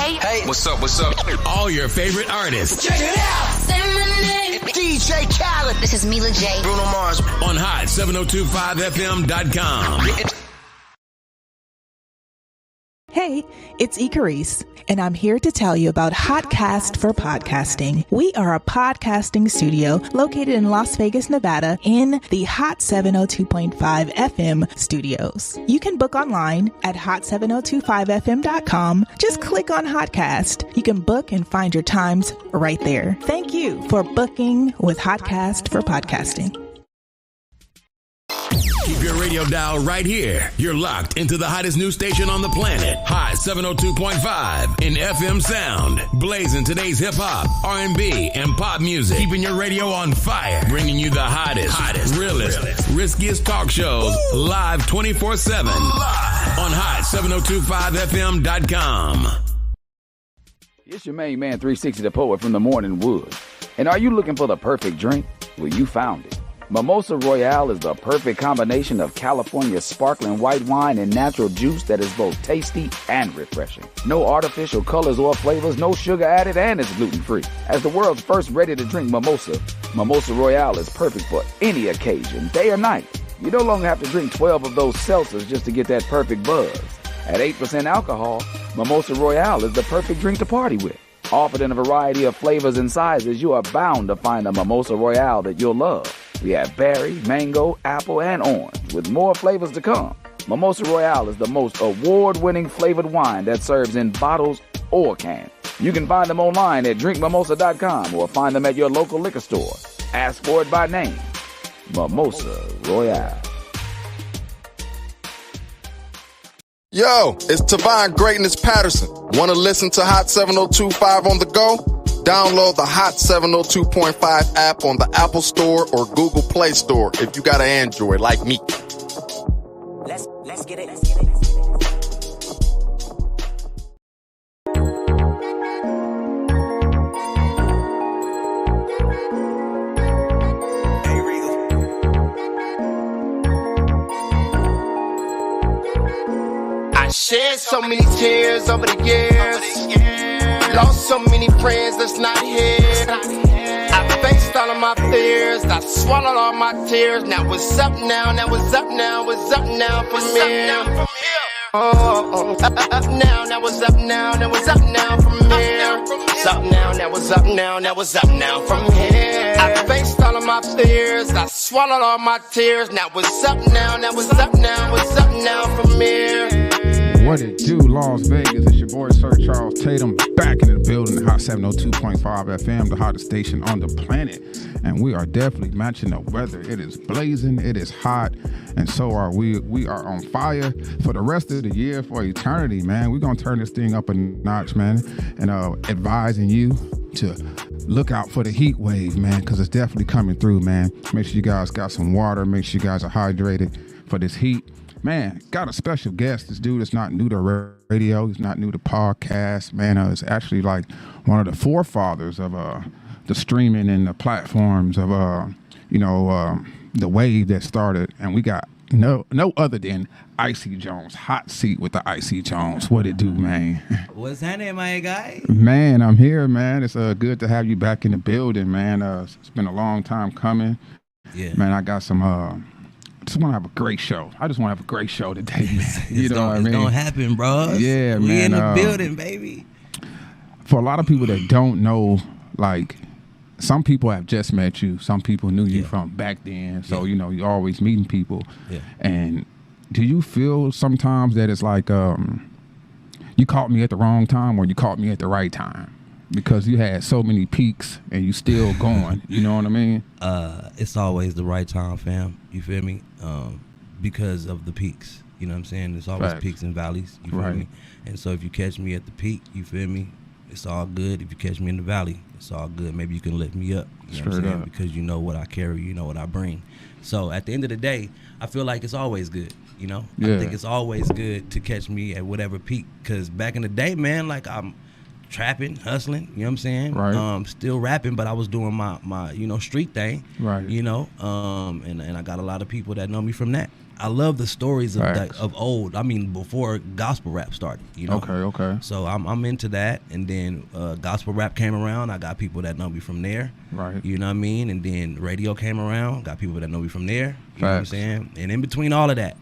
DJ. Hey, what's up, what's up? All your favorite artists. Check it out. Say my name. DJ Khaled. This is Mila J. Bruno Mars. On hot7025fm.com. Hey, it's Icarice, and I'm here to tell you about Hotcast for Podcasting. We are a podcasting studio located in Las Vegas, Nevada, in the Hot 702.5 FM studios. You can book online at hot7025fm.com. Just click on Hotcast. You can book and find your times right there. Thank you for booking with Hotcast for Podcasting. Keep your radio dial right here. You're locked into the hottest news station on the planet. Hot 702.5 in FM sound. Blazing today's hip-hop, R&B, and pop music. Keeping your radio on fire. Bringing you the hottest, realest, riskiest talk shows live 24/7 on hot7025fm.com. It's your main man, 360 the Poet from the Morning Wood. And are you looking for the perfect drink? Well, you found it. Mimosa Royale is the perfect combination of California sparkling white wine and natural juice that is both tasty and refreshing. No artificial colors or flavors, no sugar added, and it's gluten-free. As the world's first ready-to-drink mimosa, Mimosa Royale is perfect for any occasion, day or night. You no longer have to drink 12 of those seltzers just to get that perfect buzz. At 8% alcohol, Mimosa Royale is the perfect drink to party with. Offered in a variety of flavors and sizes, you are bound to find a Mimosa Royale that you'll love. We have berry, mango, apple, and orange, with more flavors to come. Mimosa Royale is the most award-winning flavored wine that serves in bottles or cans. You can find them online at drinkmimosa.com or find them at your local liquor store. Ask for it by name. Mimosa Royale. Yo, it's Tavon Greatness Patterson. Want to listen to Hot 702.5 on the go? Download the Hot 702.5 app on the Apple Store or Google Play Store if you got an Android like me. Let's get it. I shared so many tears over the years. Lost so many friends that's not here. I faced all of my fears. I swallowed all my tears. Now what's up now? Now what's up now? What's up now from here? Oh, up now. Now what's up now? Now what's up now from here? What's up now? Now what's up now? Now what's up now from here? I faced all of my fears. I swallowed all my tears. Now what's up now? Now what's up now? What's up now from here? What it do, Las Vegas? It's your boy, Sir Charles Tatum, back in the building, Hot 702.5 FM, the hottest station on the planet. And we are definitely matching the weather. It is blazing, it is hot, and so are we. We are on fire for the rest of the year, for eternity, man. We're going to turn this thing up a notch, man, and advising you to look out for the heat wave, man, because it's definitely coming through, man. Make sure you guys got some water. Make sure you guys are hydrated for this heat. Man, got a special guest. This dude is not new to radio. He's not new to podcasts. Man, it's actually like one of the forefathers of the streaming and the platforms of the wave that started. And we got no other than Icy Jones. Hot seat with the Icy Jones. What it do, man? What's happening, my guy? Man, I'm here, man. It's good to have you back in the building, man. It's been a long time coming. Yeah, man. I got some. Just want to have a great show. I just want to have a great show today, man. You know what I mean? It's gonna happen, bro. Yeah, man. We in the building, baby. For a lot of people that don't know, like, some people have just met you. Some people knew you from back then. So, you're always meeting people. Yeah. And do you feel sometimes that it's like you caught me at the wrong time or you caught me at the right time? Because you had so many peaks and you still going, you know what I mean? It's always the right time, fam. You feel me? Because of the peaks. You know what I'm saying? There's always peaks and valleys. You feel me? And so if you catch me at the peak, you feel me? It's all good. If you catch me in the valley, it's all good. Maybe you can lift me up. You know what I'm saying? Because you know what I carry, you know what I bring. So at the end of the day, I feel like it's always good. I think it's always good to catch me at whatever peak. Because back in the day, man, like I'm trapping, hustling, you know what I'm saying? Right. Still rapping, but I was doing my street thing. Right. And I got a lot of people that know me from that. I love the stories of old. I mean, before gospel rap started, you know. Okay. So I'm into that, and then gospel rap came around. I got people that know me from there. Right. You know what I mean? And then radio came around. Got people that know me from there. You know what I'm saying? And in between all of that,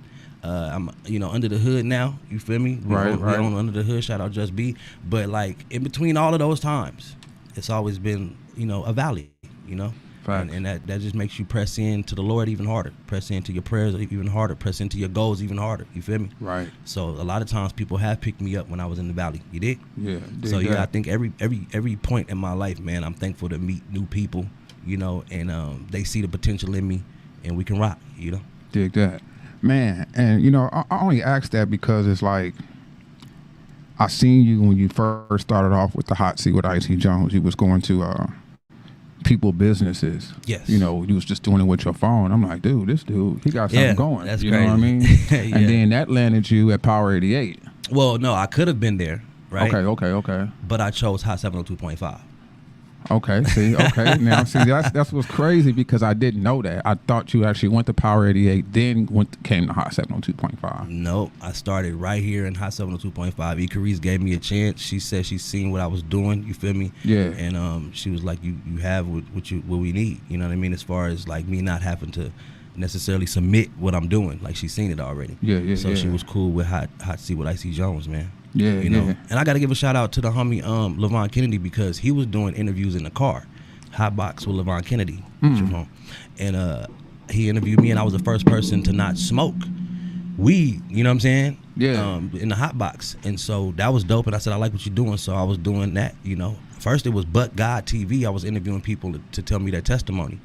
I'm under the hood now. You feel me? We own Under the Hood. Shout out Just B. But like in between all of those times, it's always been a valley. You know. And that just makes you press into the Lord even harder, press into your prayers even harder, press into your goals even harder. You feel me? Right. So a lot of times people have picked me up when I was in the valley. You dig? Yeah. So I think every point in my life, man, I'm thankful to meet new people, and they see the potential in me, and we can rock. Dig that, man. And I only asked that because it's like I seen you when you first started off with the hot seat with Icy Jones. You was going to people businesses. Yes. You was just doing it with your phone. I'm like, dude, this dude, he got something going. That's you crazy. Know what I mean? Yeah. And then that landed you at Power 88. Well, no, I could have been there, right? Okay. But I chose Hot 702.5. Okay, see, now see that's what's crazy because I didn't know that. I thought you actually went to Power 88, then came to Hot 702.5. Nope, I started right here in Hot 702.5. Icarice gave me a chance. She said she's seen what I was doing. You feel me? Yeah. And she was like, you have what we need. You know what I mean? As far as like me not having to necessarily submit what I'm doing, like she's seen it already. Yeah. So she was cool with Hot Seat with Icy Jones, man. Yeah, And I got to give a shout out to the homie LaVon Kennedy because he was doing interviews in the car, Hot Box with LaVon Kennedy, and he interviewed me, and I was the first person to not smoke weed. You know what I'm saying? Yeah. In the Hot Box, and so that was dope. And I said I like what you're doing, so I was doing that. First it was But God TV. I was interviewing people to tell me their testimony.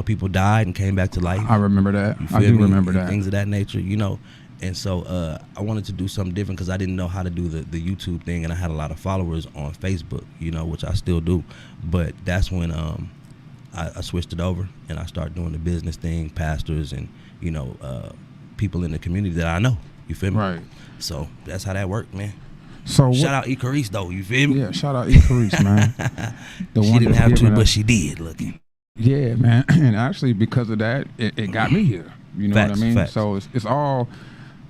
People died and came back to life. I remember that. I do remember that. Things of that nature. And so I wanted to do something different because I didn't know how to do the YouTube thing, and I had a lot of followers on Facebook, which I still do. But that's when I switched it over, and I started doing the business thing, pastors and, people in the community that I know. You feel me? Right. So that's how that worked, man. So shout out Icarice, though. You feel me? Yeah, shout out Icarice, man. She didn't have to, but she did, looking. Yeah, man. And actually, because of that, it got me here. You know what I mean? Facts. So it's all...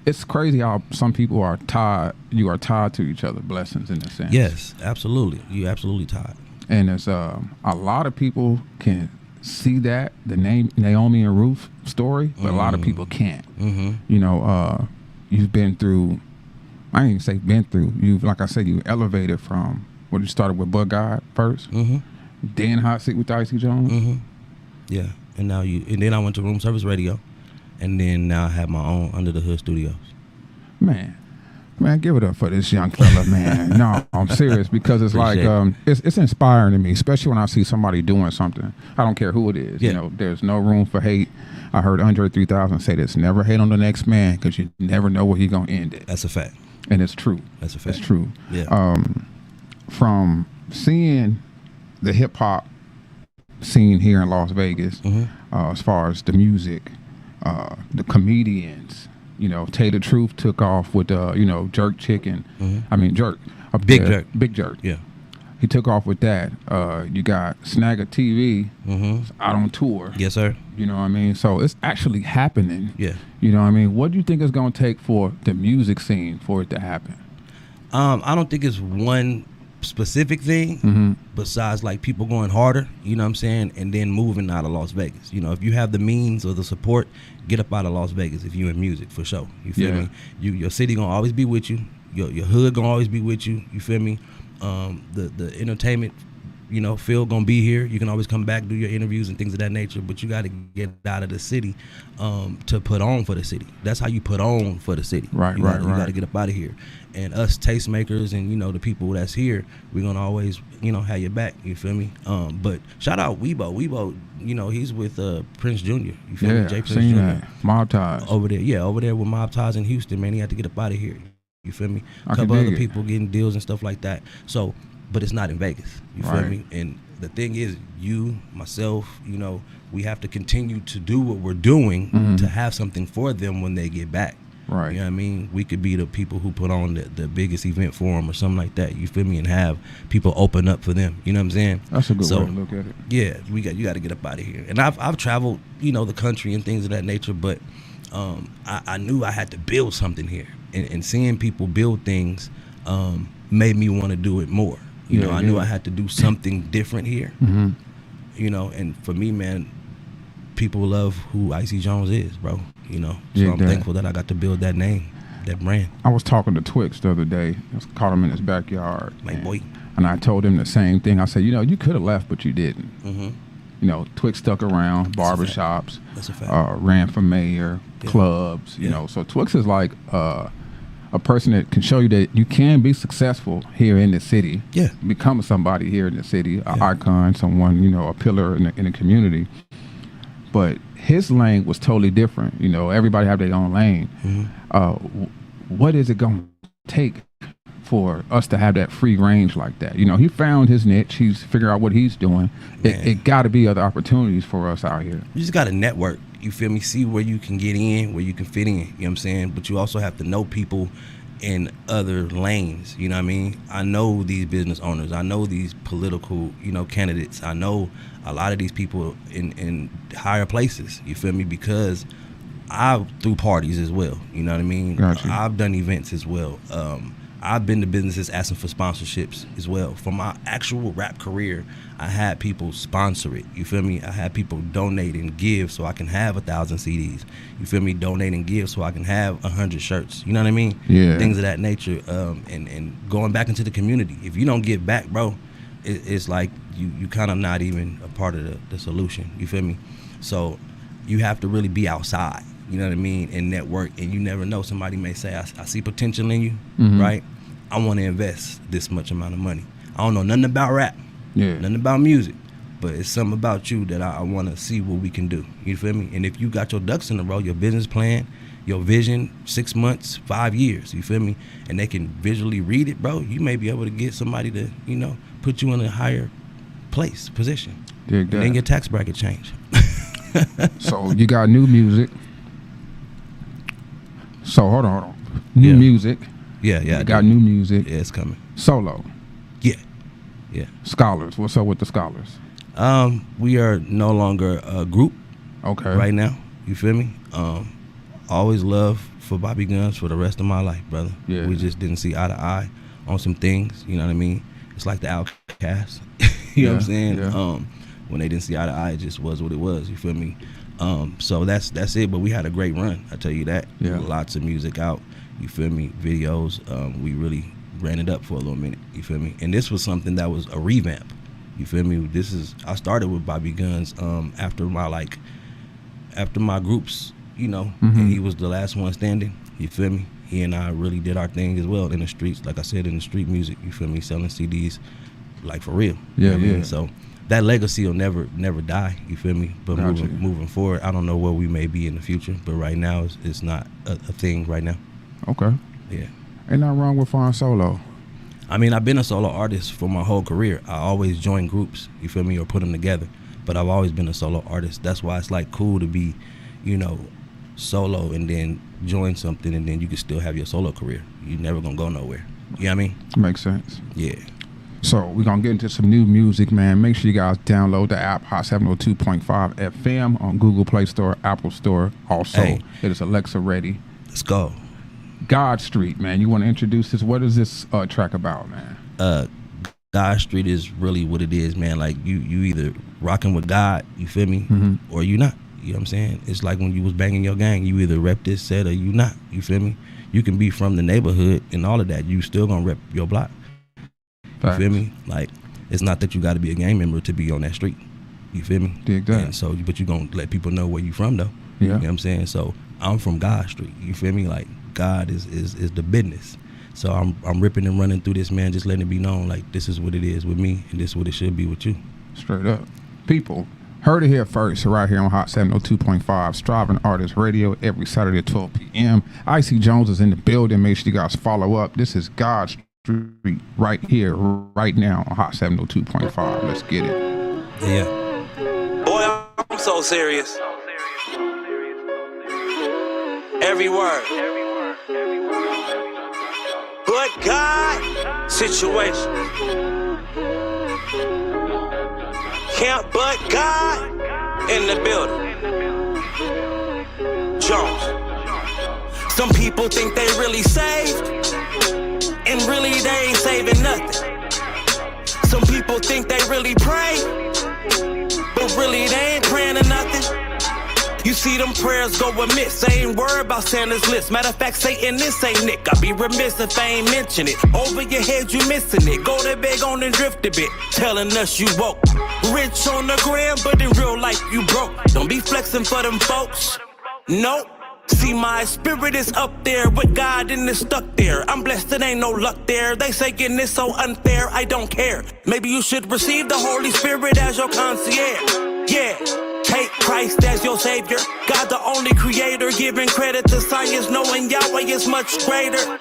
It's crazy how some people are tied. You are tied to each other, blessings in a sense. Yes, absolutely. You absolutely tied. And it's a lot of people can see that the name Naomi and Ruth story, but a lot of people can't. Mm-hmm. You've been through. I didn't even say been through. Like I said, you elevated from what you started with Bud God 1st, then Hot Seat with Icy Jones. Yeah, and then I went to Room Service Radio. And then now I have my own Under the Hood studios. Man, give it up for this young fella, man. No, I'm serious because it's it's inspiring to me, especially when I see somebody doing something. I don't care who it is. Yeah. There's no room for hate. I heard Andre 3000 say this: never hate on the next man because you never know where he's gonna end it. That's a fact. And it's true. That's a fact. It's true. Yeah. From seeing the hip hop scene here in Las Vegas, as far as the music. The comedians, Tatum Truth took off with, Jerk Chicken. I mean, Jerk. Big Jerk. Yeah. He took off with that. You got Snagger TV out on tour. Yes, sir. You know what I mean? So it's actually happening. Yeah. You know what I mean? What do you think it's going to take for the music scene for it to happen? I don't think it's one specific thing besides like people going harder, you know what I'm saying, and then moving out of Las Vegas. If you have the means or the support, get up out of Las Vegas if you in music for sure. You feel me? Your city gonna always be with you. Your hood gonna always be with you. You feel me? The entertainment, field gonna be here. You can always come back, do your interviews and things of that nature, but you gotta get out of the city to put on for the city. That's how you put on for the city. Right. You gotta get up out of here. And us tastemakers and the people that's here, we're gonna always have your back. You feel me? But shout out Weibo. Weibo, he's with Prince Jr. You feel me? Jay Prince Jr. That. Mob Ties over there. Yeah, over there with Mob Ties in Houston, man. He had to get up out of here. You feel me? A couple other people getting deals and stuff like that. So, but it's not in Vegas. You feel me? And the thing is, you, myself, we have to continue to do what we're doing to have something for them when they get back. Right. You know what I mean? We could be the people who put on the biggest event for them or something like that. You feel me? And have people open up for them. You know what I'm saying? That's a good way to look at it. Yeah, you got to get up out of here. And I've traveled, the country and things of that nature, but I knew I had to build something here, and seeing people build things made me want to do it more. You know, I knew I had to do something different here. Mm-hmm. You know, and for me, man, people love who Icy Jones is, bro. You know, so I'm thankful that I got to build that name, that brand. I was talking to Twix the other day. I caught him in his backyard. My boy. And I told him the same thing. I said, you know, you could have left, but you didn't. Mm-hmm. You know, Twix stuck around, barbershops, That's a fact. ran for mayor, clubs, you know. So Twix is like a person that can show you that you can be successful here in the city. Yeah. Become somebody here in the city, an icon, someone, you know, a pillar in the community. But his lane was totally different. You know, everybody have their own lane. Mm-hmm. What is it going to take for us to have that free range like that? You know, he found his niche. He's figured out what he's doing. It got to be other opportunities for us out here. You just got to network. You feel me? See where you can get in, where you can fit in. You know what I'm saying? But you also have to know people in other lanes. You know what I mean? I know these business owners. I know these political, you know, candidates. I know a lot of these people in higher places. You feel me? Because I threw parties as well. You know what I mean? Gotcha. I've done events as well. I've been to businesses asking for sponsorships as well. For my actual rap career, I had people sponsor it. You feel me? I had people donate and give so I can have 1,000 CDs. You feel me? Donate and give so I can have 100 shirts. You know what I mean? Yeah. Things of that nature. And going back into the community. If you don't give back, bro, it's like you kind of not even a part of the solution. You feel me? So you have to really be outside. You know what I mean? And network. And you never know. Somebody may say, I see potential in you, right? I want to invest this much amount of money. I don't know nothing about rap, nothing about music, but it's something about you that I want to see what we can do. You feel me? And if you got your ducks in a row, your business plan, your vision, 6 months, 5 years, you feel me? And they can visually read it, bro, you may be able to get somebody to, you know, put you in a higher position. Dig that. And then your tax bracket change. So you got new music. So hold on. New music. Yeah. You got new music. Yeah, it's coming. Solo. Yeah. Scholars. What's up with the Scholars? We are no longer a group. Okay. Right now. You feel me? Always love for Bobby Guns for the rest of my life, brother. Yeah. We just didn't see eye to eye on some things. You know what I mean? It's like the Outcast. You know what I'm saying? Yeah. When they didn't see eye to eye, it just was what it was. You feel me? So that's it. But we had a great run. I tell you that. Yeah. Lots of music out. You feel me? Videos. We really ran it up for a little minute. You feel me? And this was something that was a revamp. You feel me? I started with Bobby Guns after my groups, you know, and he was the last one standing. You feel me? He and I really did our thing as well in the streets. Like I said, in the street music. You feel me? Selling CDs, like for real. Yeah, you know what I mean? yeah. So that legacy will never die. You feel me? But Gotcha. moving forward, I don't know where we may be in the future. But right now, it's not a thing right now. Okay. Yeah. Ain't nothing wrong with flying solo. I mean, I've been a solo artist for my whole career. I always join groups, you feel me, or put them together. But I've always been a solo artist. That's why it's like cool to be, you know, solo and then join something and then you can still have your solo career. You're never gonna go nowhere. You know what I mean? Makes sense. Yeah. So we're going to get into some new music, man. Make sure you guys download the app, Hot 702.5 FM on Google Play Store, Apple Store. Also, it is Alexa ready. Let's go. God Street, man. You want to introduce this? What is this track about, man? God Street is really what it is, man. Like you either rocking with God, you feel me, or you not. You know what I'm saying? It's like when you was banging your gang, you either rep this set or you not. You feel me? You can be from the neighborhood and all of that. You still gonna rep your block. You feel me? Like, it's not that you got to be a gang member to be on that street. You feel me? Dig that. And so, but you gonna let people know where you from though. Yeah. You know what I'm saying? So I'm from God Street. You feel me? Like God is the business. So I'm ripping and running through this, man, just letting it be known like this is what it is with me and this is what it should be with you. Straight up. People, heard it here first, right here on Hot 702.5, Striving Artist Radio, every Saturday at 12 p.m. Icy Jones is in the building. Make sure you guys follow up. This is God Street right here, right now on Hot 702.5. Let's get it. Yeah. Boy, I'm so serious. Every word. But God, situation. Can't but God in the building. Jones. Some people think they really saved, and really they ain't saving nothing. Some people think they really pray, but really they ain't praying to nothing. You see them prayers go amiss. They ain't worried about Santa's list. Matter of fact, Satan, this ain't Nick. I'd be remiss if I ain't mention it. Over your head, you missing it. Go to bed, on and drift a bit. Telling us you woke. Rich on the gram, but in real life you broke. Don't be flexing for them folks. Nope. See, my spirit is up there with God and it's stuck there. I'm blessed, it ain't no luck there. They say getting this so unfair, I don't care. Maybe you should receive the Holy Spirit as your concierge. Yeah. Take Christ as your savior. God the only creator, giving credit to science, knowing Yahweh is much greater.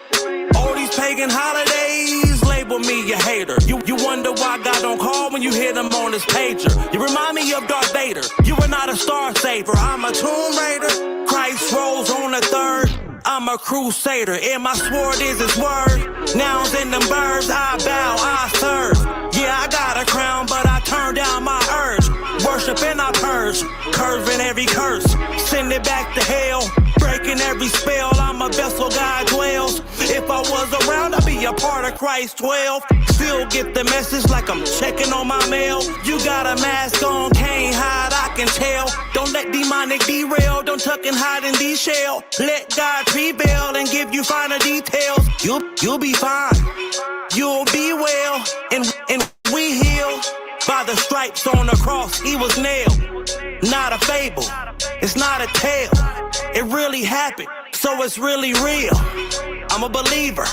All these pagan holidays label me a hater. You wonder why God don't call when you hit him on his pager. You remind me of Darth Vader. You are not a star saver, I'm a tomb raider. Christ rose on the third. I'm a crusader, and my sword is his word. Nouns in them birds, I bow, I serve. Yeah, I got a crown, but I turn down my urge. Worship and I purge, curving every curse. Send it back to hell, breaking every spell. I'm a vessel God dwells. If I was around, I'd be a part of Christ 12. Still get the message like I'm checking on my mail. You got a mask on, can't hide, I can tell. Don't let demonic derail, don't tuck and hide in these shell. Let God prevail and give you finer details. You'll be fine, you'll be well, and we heal. By the stripes on the cross, he was nailed. Not a fable, it's not a tale. It really happened, so it's really real. I'm a believer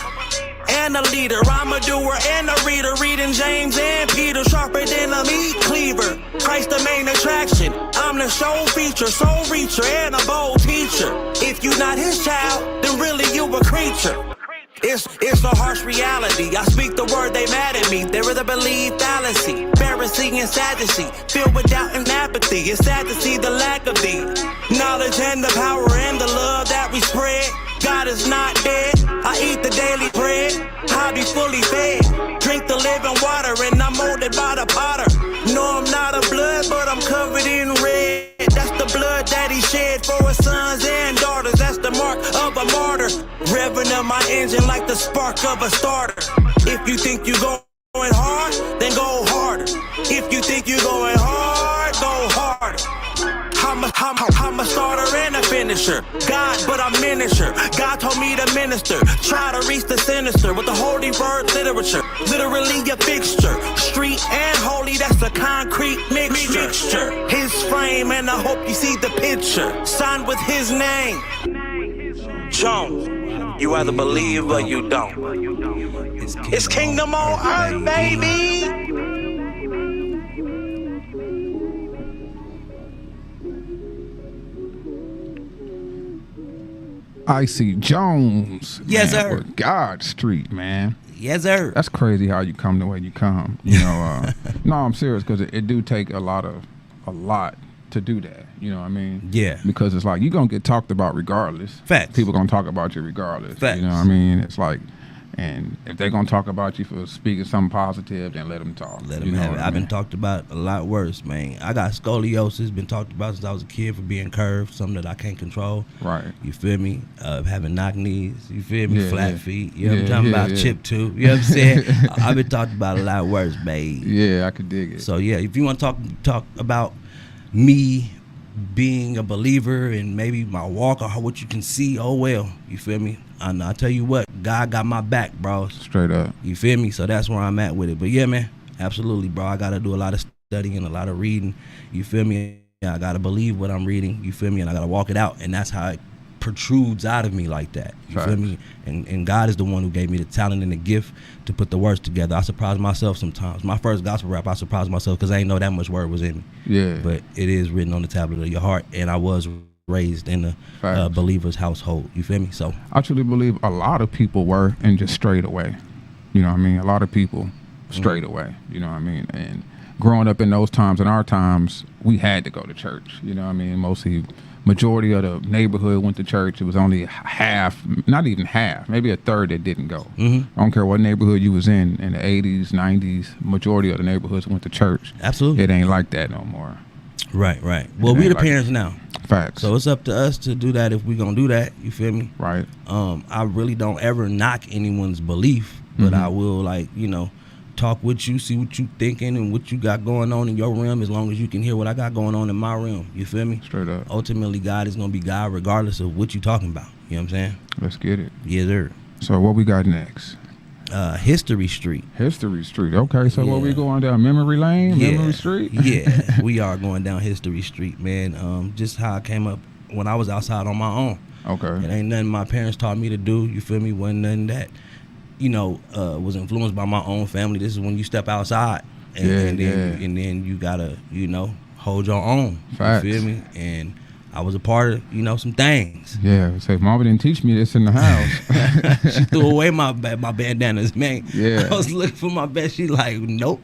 and a leader. I'm a doer and a reader. Reading James and Peter, sharper than a meat cleaver. Christ the main attraction. I'm the show feature, soul reacher, and a bold teacher. If you not his child, then really you a creature. It's a harsh reality. I speak the word, they mad at me. There is a belief fallacy, Pharisee and Sadducee, filled with doubt and apathy. It's sad to see the lack of thee. Knowledge and the power and the love that we spread. God is not dead. I eat the daily bread. I be fully fed. Drink the living water and I'm molded by the potter. No, I'm not a blood, but I'm covered in red. That's the blood that he shed for his sons and daughters. That's the mark of a martyr. Revving up my engine like the spark of a starter. If you think you're going hard, then go harder. If you think you're going hard, go harder. I'm a starter and a finisher. God, but I'm miniature. God told me to minister. Try to reach the sinister with the holy word literature. Literally a fixture. Street and holy, that's a concrete mixture. His frame, and I hope you see the picture. Signed with his name. Jones. You either believe or you don't. It's kingdom on earth, baby. Icy Jones. Yes, man, sir. for God Street, man. Yes, sir. That's crazy how you come the way you come. You know, no, I'm serious because it do take a lot to do that. You know what I mean? Yeah. Because it's like you're gonna get talked about regardless. Facts. People gonna talk about you regardless. Facts. You know what I mean? It's like, and if they're gonna talk about you for speaking something positive, then let them talk. Let them have it. I've been talked about a lot worse, man. I got scoliosis, been talked about since I was a kid for being curved, something that I can't control. Right. You feel me? Having knock knees, you feel me? Yeah, Flat yeah. feet. You know what I'm talking about? Chip tooth. You know what I'm saying? I've been talked about a lot worse, babe. Yeah, I could dig it. So yeah, if you want to talk about me being a believer and maybe my walk or what you can see, oh well, you feel me? And I tell you what, God got my back, bro. Straight up. You feel me? So that's where I'm at with it. But yeah, man, absolutely, bro. I gotta do a lot of studying, a lot of reading. You feel me? I gotta believe what I'm reading. You feel me? And I gotta walk it out, and that's how it protrudes out of me like that. You feel me? And God is the one who gave me the talent and the gift to put the words together. I surprise myself sometimes. My first gospel rap, I surprised myself because I didn't know that much word was in me. Yeah. But it is written on the tablet of your heart, and I was raised in a believer's household. You feel me? So I truly believe a lot of people were and just strayed away. You know what I mean? A lot of people strayed away. You know what I mean? And growing up in those times, in our times, we had to go to church. You know what I mean? Majority of the neighborhood went to church. It was only half, not even half, maybe a third that didn't go. I don't care what neighborhood you was in the 80s, 90s, majority of the neighborhoods went to church. Absolutely. It ain't like that no more. Right. Well, we're the parents now. Facts. So it's up to us to do that if we're gonna do that. You feel me? Right. I really don't ever knock anyone's belief, but I will talk with you, see what you thinking and what you got going on in your realm, as long as you can hear what I got going on in my realm. You feel me? Straight up. Ultimately, God is gonna be God regardless of what you talking about. You know what I'm saying? Let's get it. Yes, sir. So what we got next? History Street. History Street. Okay, so what we going down? Memory Lane? Memory Street? Yeah, we are going down History Street, man. Just how I came up when I was outside on my own. Okay. It ain't nothing my parents taught me to do. You feel me? Wasn't nothing that, was influenced by my own family. This is when you step outside. And then you gotta, hold your own. Facts. You feel me? And I was a part of, some things. Yeah, say Mama didn't teach me this in the house. She threw away my bandanas, man. Yeah. I was looking for my best. She like, nope,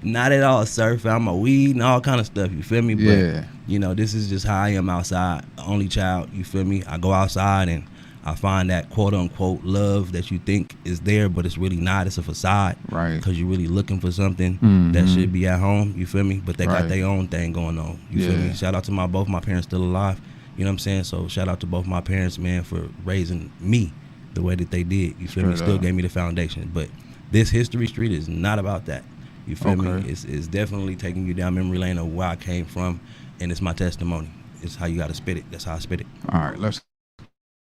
not at all, sir. Found my weed and all kind of stuff. You feel me? Yeah. But, this is just how I am outside. Only child. You feel me? I go outside and I find that quote unquote love that you think is there, but it's really not. It's a facade. Right. Because you're really looking for something that should be at home. You feel me? But they got their own thing going on. You feel me? Shout out to both my parents still alive. You know what I'm saying? So shout out to both my parents, man, for raising me the way that they did. You feel me? Still gave me the foundation. But this History Street is not about that. You feel me? It's definitely taking you down memory lane of where I came from, and it's my testimony. It's how you got to spit it. That's how I spit it. All right, let's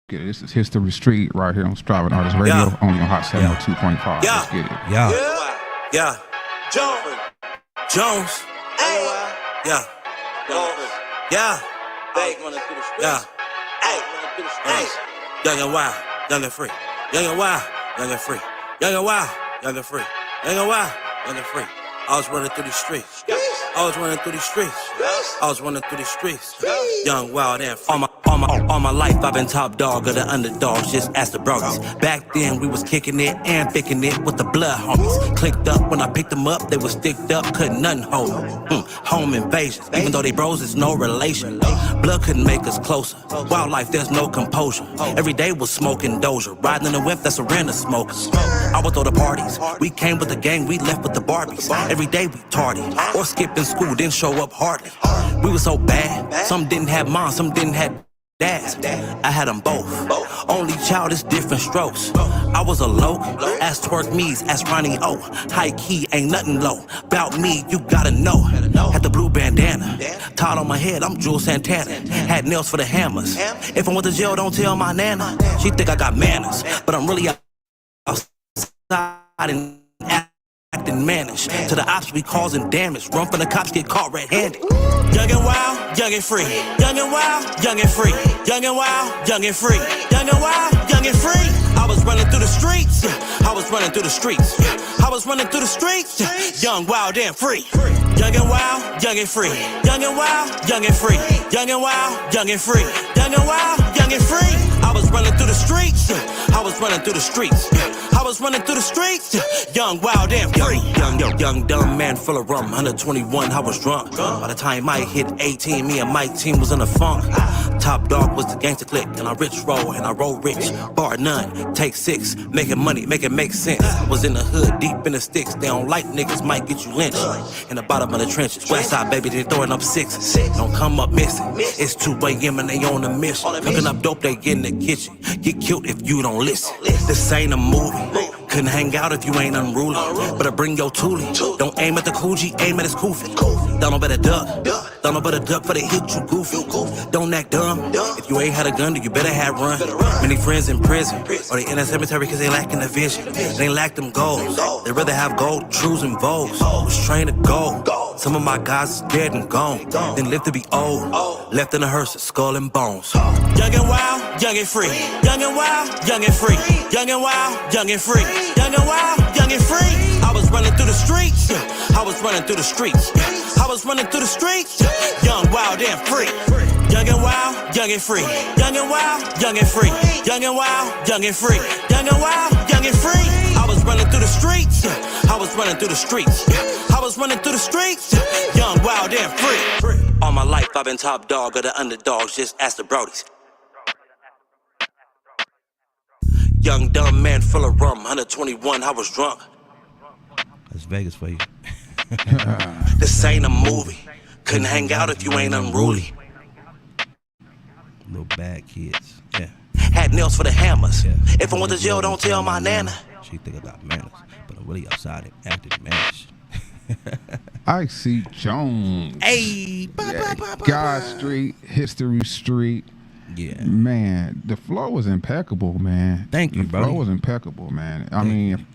get it. This is History Street right here on Striving Artist Radio, only on Hot 702.5. Let's get it. Yeah. Jones. Yeah. Yeah. Young and wild, young and free. Young and wild, young and free. Young and wild, young and free. Young and wild, young and free. I was running through these streets. I was running through these streets. I was running through these streets. Young, wild, and free. All my life I've been top dog of the underdogs, just ask the brodies. Back then we was kicking it and picking it with the blood homies. Clicked up when I picked them up, they was sticked up, couldn't nothing hold them. Home invasions, even though they bros, it's no relation. Blood couldn't make us closer. Wildlife, there's no composure. Every day was smoking Doja, riding in a whip that's a rent of smokers. I would throw the parties. We came with the gang, we left with the Barbies. Every day we tardy, or skipping school, didn't show up hardly. We were so bad, some didn't have moms, some didn't have dads. I had them both. Only child is different strokes. I was a low, ass twerk me's, ass Ronnie O. High key, ain't nothing low. About me, you gotta know. Had the blue bandana, tied on my head, I'm Jules Santana. Had nails for the hammers. If I went to jail, don't tell my nana. She think I got manners, but I'm really outside and acting managed. To the ops, we causing damage. Run from the cops, get caught red-handed. Young and wild, young and free. Young and wild, young and free. Young and wild, young and free. Young and wild, young and free. I was running through the streets. I was running through the streets. I was running through the streets. Young, wild, and free. Young and wild, young and free. Young and wild, young and free. Young and wild, young and free. Young and wild, young and free. I was running through the streets. I was running through the streets. I was running through the streets. Young, wild, and free. Young, dumb man full of rum. 121, I was drunk. By the time I hit 18, me and my team was in a funk. Top dog was the gangster clique, and I rich roll, and I roll rich. Bar none, take 6, making money, make it make sense. Was in the hood, deep in the sticks. They don't like niggas, might get you lynched. In the bottom of the trenches, west side baby, they throwing up 6s. Don't come up missing. It's 2 a.m. and they on a mission. Cooking up dope, they get in the kitchen. Get killed if you don't listen. This ain't a movie. Couldn't hang out if you ain't unruly. Better bring your toolie. Don't aim at the coochie, aim at his koofy. Don't know better duck. Don't know better duck for they hit you goofy. Don't act dumb. If you ain't had a gun, then you better have run. Many friends in prison, or they in a cemetery cause they lacking the vision. They lack them goals. They rather have gold, trues and vows. Was trained to go. Some of my guys is dead and gone. Then live to be old. Left in a hearse, skull and bones. Young and wild, young and free. Young and wild, young and free. Young and wild, young and free. Young and wild, young and free. I was running through the streets. I was running through the streets. I was running through the streets. Young, wild, and free. Young and wild, young and free. Young and wild, young and free. Young and wild, young and free. Young and wild, young and free. I was running through the streets. I was running through the streets. I was running through the streets. Young, wild, and free. All my life I've been top dog of the underdogs, just ask the brodies. Young, dumb man full of rum, 121, I was drunk. That's Vegas for you. This ain't a movie. Couldn't hang out if you ain't unruly. Little bad kids. Yeah. Had nails for the hammers. Yeah. If I went to jail, don't tell my nana. She think I got manners, but I'm really outside and acting mannish. Icy Jones. Hey, God Street, History Street. Yeah. Man, the flow was impeccable, man. Thank you, bro. The flow was impeccable, man. I mean,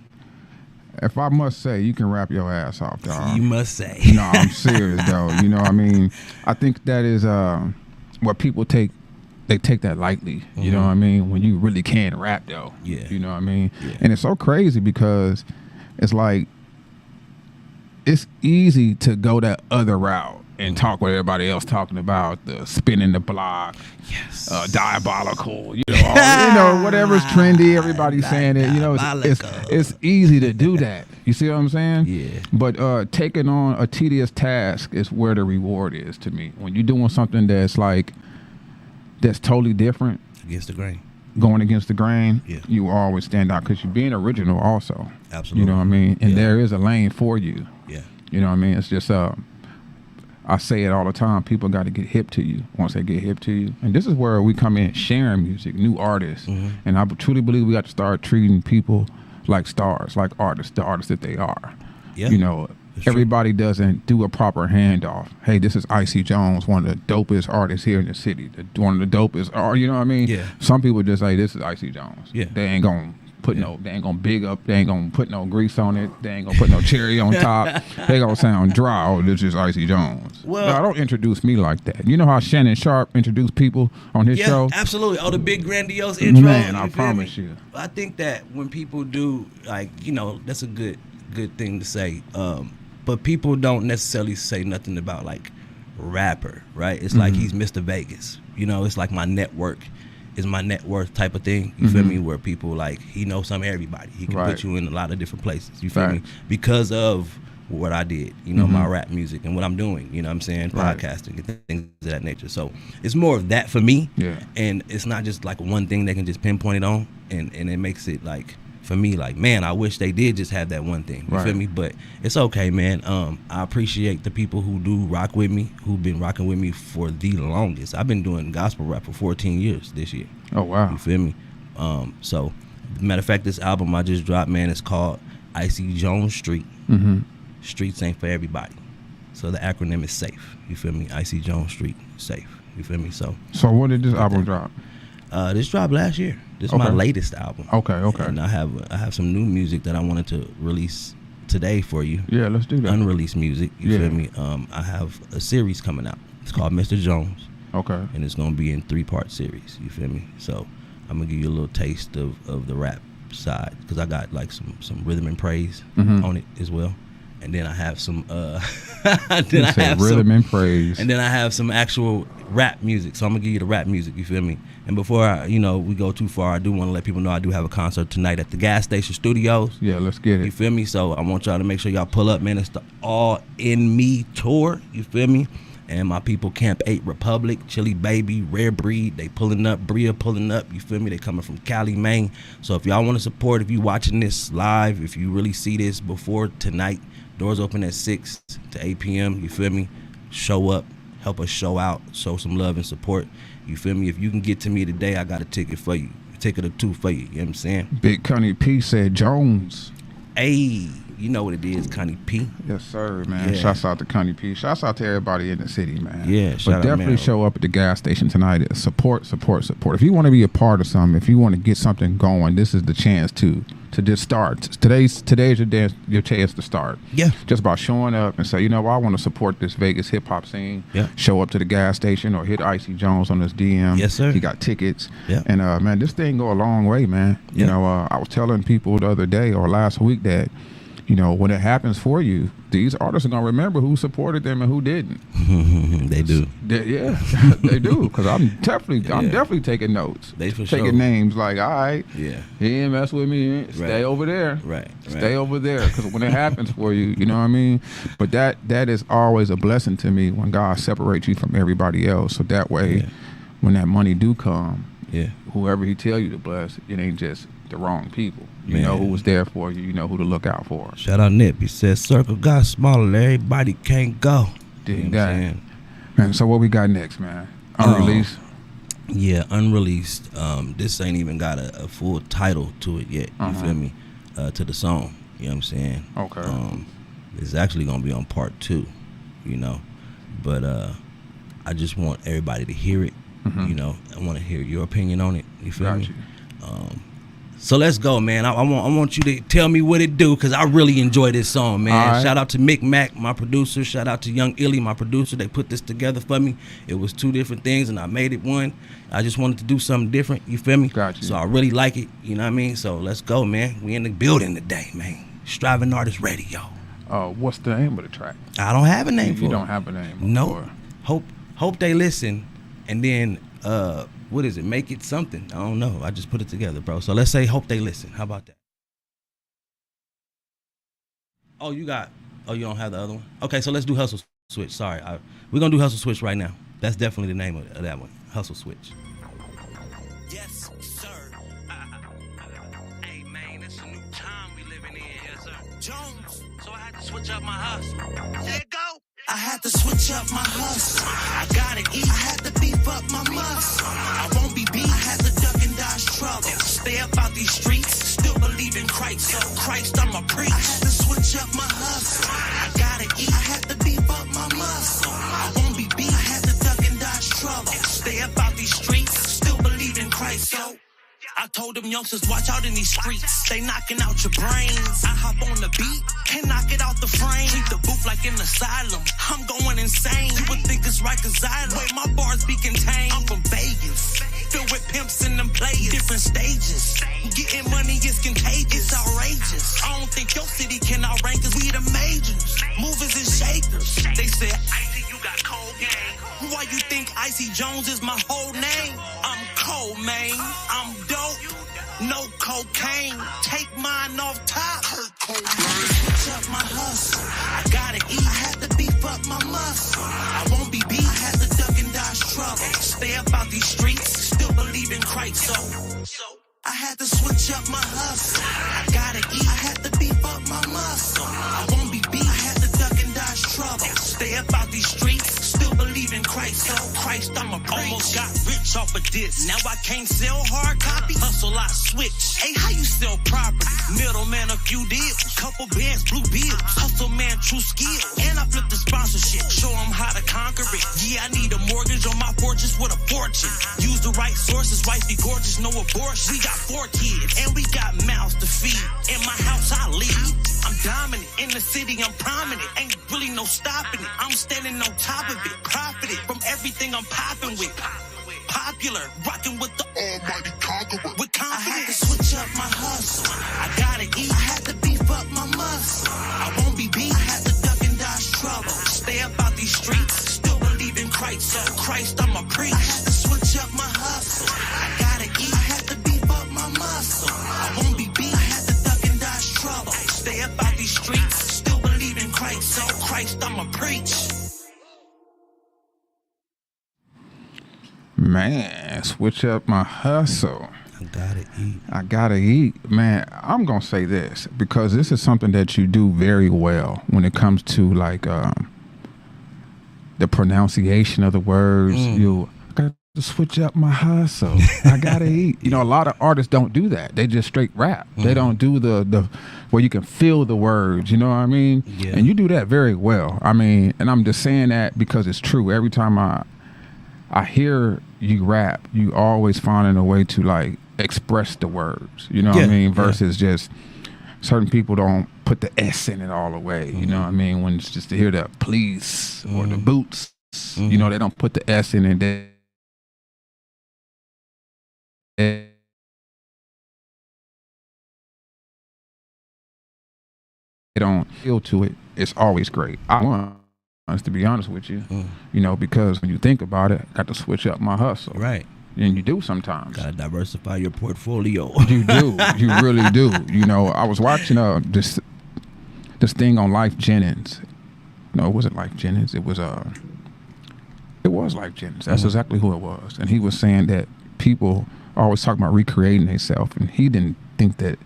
if I must say, you can rap your ass off, dog. You must say. No, I'm serious, though. You know what I mean? I think that is what people take. They take that lightly. You know what I mean? When you really can rap, though. Yeah. You know what I mean? Yeah. And it's so crazy because it's like, it's easy to go that other route and talk what everybody else talking about, the spinning the block, yes, diabolical, whatever's trendy, everybody's saying it. You know, it's easy to do that. You see what I'm saying? Yeah. But taking on a tedious task is where the reward is to me. When you're doing something that's totally different, against the grain. Going against the grain, yeah, you will always stand out because you're being original also. Absolutely. You know what I mean? And there is a lane for you. Yeah. You know what I mean? It's just, I say it all the time, people got to get hip to you once they get hip to you. And this is where we come in sharing music, new artists. And I truly believe we got to start treating people like stars, like artists, the artists that they are. Yeah. You know, everybody doesn't do a proper handoff. Hey, this is Icy Jones, one of the dopest artists here in the city. One of the dopest, you know what I mean? Yeah. Some people just say, this is Icy Jones. Yeah. They ain't going to they ain't gonna big up, they ain't gonna put no grease on it, they ain't gonna put no cherry on top. They gonna sound dry. Oh, this is Icy Jones. Well, no, don't introduce me like that. You know how Shannon Sharp introduced people on his show? Yeah, absolutely. Oh, the big grandiose intro. Man, I promise you. I think that when people do, that's a good thing to say. But people don't necessarily say nothing about like rapper, right? It's like he's Mr. Vegas. You know, it's like my network is my net worth type of thing. You feel me? Where people like, he knows some of everybody. He can put you in a lot of different places. You feel me? Because of what I did, my rap music and what I'm doing, you know what I'm saying? Podcasting and things of that nature. So it's more of that for me. Yeah. And it's not just like one thing they can just pinpoint it on. And it makes it like, for me, like, man, I wish they did just have that one thing. You feel me? But it's okay, man. I appreciate the people who do rock with me, who've been rocking with me for the longest. I've been doing gospel rap for 14 years this year. Oh, wow. You feel me? So, matter of fact, this album I just dropped, man, is called Icy Jones Street. Streets ain't for everybody. So the acronym is SAFE. You feel me? Icy Jones Street, SAFE. You feel me? So when did this album drop? This dropped last year. This is my latest album. Okay. And I have some new music that I wanted to release today for you. Yeah, let's do that. Unreleased music. You feel me? I have a series coming out. It's called Mr. Jones. Okay. And it's gonna be in 3-part series. You feel me? So I'm gonna give you a little taste of the rap side because I got like some rhythm and praise on it as well. And then I have some rhythm and praise. And then I have some actual rap music. So I'm gonna give you the rap music, you feel me? And before we go too far, I do want to let people know I do have a concert tonight at the Gas Station Studios. Yeah, let's get it. You feel me? So I want y'all to make sure y'all pull up, man. It's the All In Me tour, you feel me? And my people, Camp 8 Republic, Chili Baby, Rare Breed, they pulling up, Bria pulling up, you feel me? They coming from Cali, Maine. So if y'all want to support, if you watching this live, if you really see this before tonight, doors open at 6 to 8 p.m., you feel me? Show up, help us show out, show some love and support. You feel me? If you can get to me today, I got a ticket for you. A ticket or two for you, you know what I'm saying? Big Connie P said Jones. Hey, you know what it is, Connie P. Yes, sir, man. Yeah. Shouts out to Connie P. Shouts out to everybody in the city, man. Yeah, shout out, definitely man. show up at the gas station tonight. Support. If you want to be a part of something, if you want to get something going, this is the chance to just start. Today's your chance to start. Yeah. Just about showing up and say, I want to support this Vegas hip hop scene. Yeah. Show up to the gas station or hit Icy Jones on his DM. Yes, sir. He got tickets. Yeah. And man, this thing go a long way, man. You know, I was telling people the other day or last week that, when it happens for you, these artists are going to remember who supported them and who didn't. They do. Yeah, they do. Because I'm definitely taking notes. They for taking sure. names like, all right, Yeah. he didn't mess with me. Stay over there. Right. Stay over there. Because when it happens for you, you know what I mean? But that is always a blessing to me when God separates you from everybody else. So that way, when that money do come, whoever he tell you to bless, it ain't just the wrong people. You know who was there for you. You know who to look out for. Shout out Nip. He says, circle got smaller. Everybody can't go. Dig that. Man, so what we got next, man? Unreleased? Yeah, unreleased. This ain't even got a full title to it yet. You feel me? To the song. You know what I'm saying? Okay. It's actually gonna be on part 2. You know, but I just want everybody to hear it. You know, I want to hear your opinion on it. You feel me? So let's go, man. I want you to tell me what it do, because I really enjoy this song, man. Right. Shout out to Mick Mac, my producer. Shout out to Young Illy, my producer. They put this together for me. It was 2 different things, and I made it one. I just wanted to do something different. You feel me? Gotcha. So I really like it. You know what I mean? So let's go, man. We in the building today, man. Striving Artist Radio. What's the name of the track? I don't have a name for it. You don't have a name? No. Hope they listen, and then what is it? Make it something. I don't know. I just put it together, bro. So let's say hope they listen. How about that? Oh, you don't have the other one? Okay, so let's do Hustle Switch. Sorry. We're going to do Hustle Switch right now. That's definitely the name of that one. Hustle Switch. Yes, sir. Hey, man, it's a new time we living in here, sir. Jones, so I had to switch up my hustle. There it go. I had to switch up my hustle. I gotta eat. I had to beef up my muscle. I won't be beat. I had to duck and dodge trouble. Stay up out these streets. Still believe in Christ. So Christ, I'm a priest. I had to switch up my hustle. I gotta eat. I had to beef up my muscle. I won't be beat. I had to duck and dodge trouble. Stay up out these streets. Still believe in Christ. So I told them youngsters, watch out in these streets. They knocking out your brains. I hop on the beat, can't knock it out the frame. Treat the booth like an asylum. I'm going insane. You would think it's Rikers Island. Wait, my bars be contained. I'm from Vegas, filled with pimps and them players. Different stages. Getting money is contagious. It's outrageous. I don't think your city can outrank us. We the majors. Movers and shakers. They said, Icy, you got cold game. Why you think Icy Jones is my whole name? I'm cold, man. I'm dope. No cocaine. Take mine off top. I had to switch up my hustle. I gotta eat. I had to beef up my muscle. I won't be beat. I had to duck and dodge trouble. Stay up out these streets. Still believe in Christ. So I had to switch up my hustle. I gotta eat. I had to beef up my muscle. I won't be beat. I had to duck and dodge trouble. Stay up out these streets. Still believe in Christ. So Christ, I'm a preach. Almost got rich off of this. Now I can't sell hard copy. Hustle, I switch. Hey, how you sell property? Middleman, a few deals. Couple bands, blue bills. Hustle, man, true skill. And I flip the sponsorship. Show them how to conquer it. Yeah, I need a mortgage on my fortress with a fortune. Use the right sources. Wife be gorgeous, no abortion. We got 4 kids. And we got mouths to feed. In my house, I lead. I'm dominant. In the city, I'm prominent. Ain't really no stopping it. I'm standing on top of it. Profited from everything I'm popping with. Popular, rocking with the almighty conqueror. With confidence. I had to switch up my hustle. I gotta eat. I had to beef up my muscle. I won't be beat. I had to duck and dodge trouble. Stay up out these streets. Still believe in Christ. So Christ, I'm a priest. I had to switch up my hustle. I gotta eat. I had to beef up my muscle. I won't be beat. I had to duck and dodge trouble. Stay up out these streets. Still believe in Christ. So Christ, I'm a preach. Man, switch up my hustle. I gotta eat. I gotta eat. Man, I'm gonna say this because this is something that you do very well when it comes to like the pronunciation of the words. You gotta switch up my hustle. I gotta eat. You know, a lot of artists don't do that. They just straight rap. They don't do the where you can feel the words. You know what I mean? Yeah. And you do that very well. I mean, and I'm just saying that because it's true. Every time I hear you rap, you always finding a way to like express the words, you know what I mean? Versus just certain people don't put the S in it all the way, you know what I mean? When it's just to hear the please or the boots, you know, they don't put the S in it. They don't feel to it. It's always great. I want to be honest with you, you know, because when you think about it, I got to switch up my hustle. Right. And you do sometimes. Gotta diversify your portfolio. You do. You really do. You know, I was watching this thing on Life Jennings. No, it wasn't Life Jennings. It was Life Jennings. That's exactly who it was. And he was saying that people always talk about recreating themselves, and he didn't think that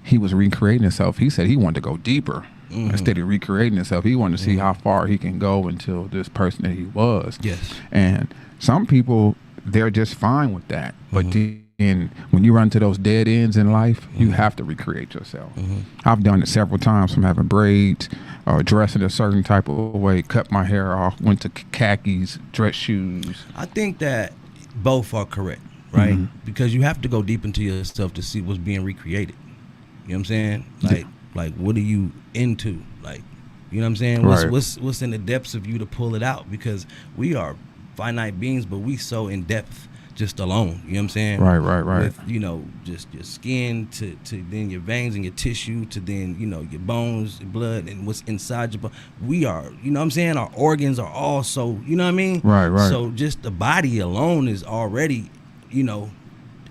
he was recreating himself. He said he wanted to go deeper. Instead of recreating himself, he wanted to see how far he can go until this person that he was. Yes. And some people they're just fine with that. But then when you run to those dead ends in life, you have to recreate yourself. I've done it several times from having braids, dressing a certain type of way, cut my hair off, went to khakis, dress shoes. I think that both are correct, right? Because you have to go deep into yourself to see what's being recreated. You know what I'm saying? Like what are you into? Like, you know what I'm saying? What's in the depths of you to pull it out? Because we are finite beings, but we so in depth just alone. You know what I'm saying? Right. With, you know, just your skin to then your veins and your tissue to then, you know, your bones, your blood, and what's inside your body. We are, you know what I'm saying? Our organs are all so, you know what I mean? Right. So just the body alone is already, you know,